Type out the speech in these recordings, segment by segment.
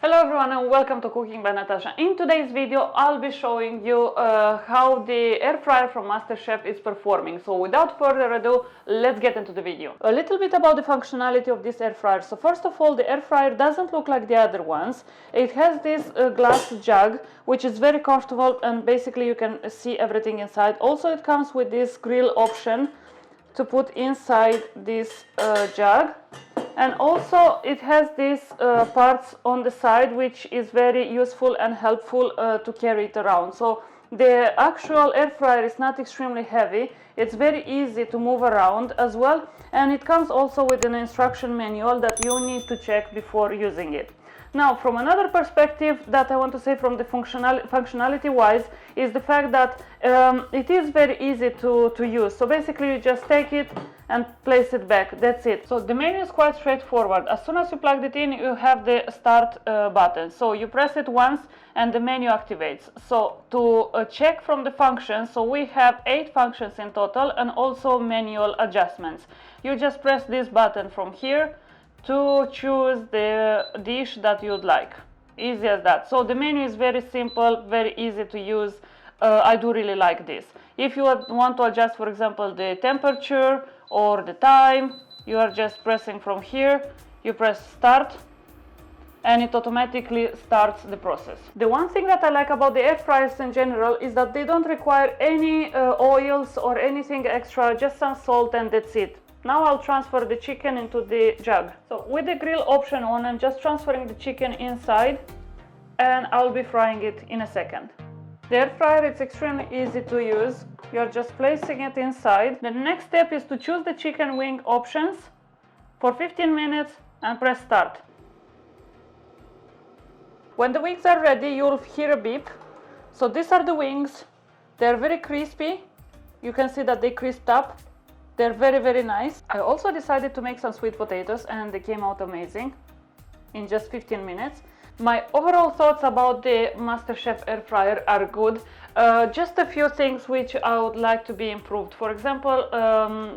Hello everyone and welcome to Cooking by Natasha. In today's video I'll be showing you how the air fryer from MasterChef is performing. So without further ado, let's get into the video. A little bit about the functionality of this air fryer. So first of all, the air fryer doesn't look like the other ones. It has this glass jug which is very comfortable and basically you can see everything inside. Also it comes with this grill option to put inside this jug. And also it has these parts on the side which is very useful and helpful to carry it around. So the actual air fryer is not extremely heavy. It's very easy to move around as well, and it comes also with an instruction manual that you need to check before using it. Now, from another perspective that I want to say from the functionality wise is the fact that it is very easy to use. So basically you just take it and place it back, that's it. So the menu is quite straightforward. As soon as you plug it in, you have the start button. So you press it once and the menu activates. So to check from the functions, so we have 8 functions in total and also manual adjustments. You just press this button from here to choose the dish that you'd like. Easy as that. So the menu is very simple, very easy to use. I do really like this. If you want to adjust, for example, the temperature or the time, you are just pressing from here, you press start and it automatically starts the process. The one thing that I like about the air fryers in general is that they don't require any oils or anything extra, just some salt and that's it. Now I'll transfer the chicken into the jug. So with the grill option on, I'm just transferring the chicken inside and I'll be frying it in a second. The air fryer is extremely easy to use. You're just placing it inside. The next step is to choose the chicken wing options for 15 minutes and press start. When the wings are ready, you'll hear a beep. So these are the wings. They're very crispy. You can see that they crisped up. They're very, very nice. I also decided to make some sweet potatoes and they came out amazing in just 15 minutes. My overall thoughts about the MasterChef air fryer are good. Just a few things which I would like to be improved. For example,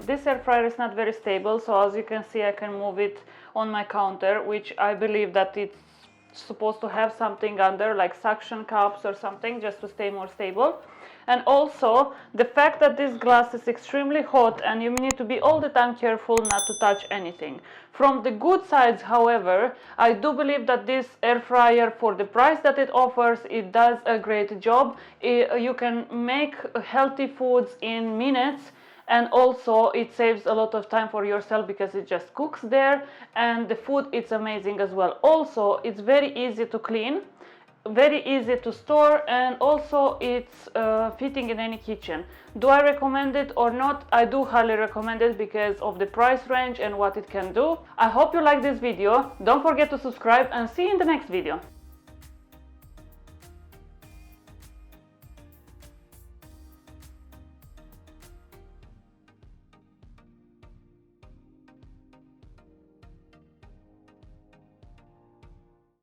this air fryer is not very stable, so as you can see I can move it on my counter, which I believe that it's supposed to have something under like suction cups or something just to stay more stable. And also the fact that this glass is extremely hot and you need to be all the time careful not to touch anything. From the good sides, however, I do believe that this air fryer, for the price that it offers, it does a great job. You can make healthy foods in minutes, and also it saves a lot of time for yourself because it just cooks there, and the food is amazing as well. Also it's very easy to clean, very easy to store, and also it's fitting in any kitchen. Do I recommend it or not? I do highly recommend it because of the price range and what it can do. I hope you like this video. Don't forget to subscribe and see you in the next video.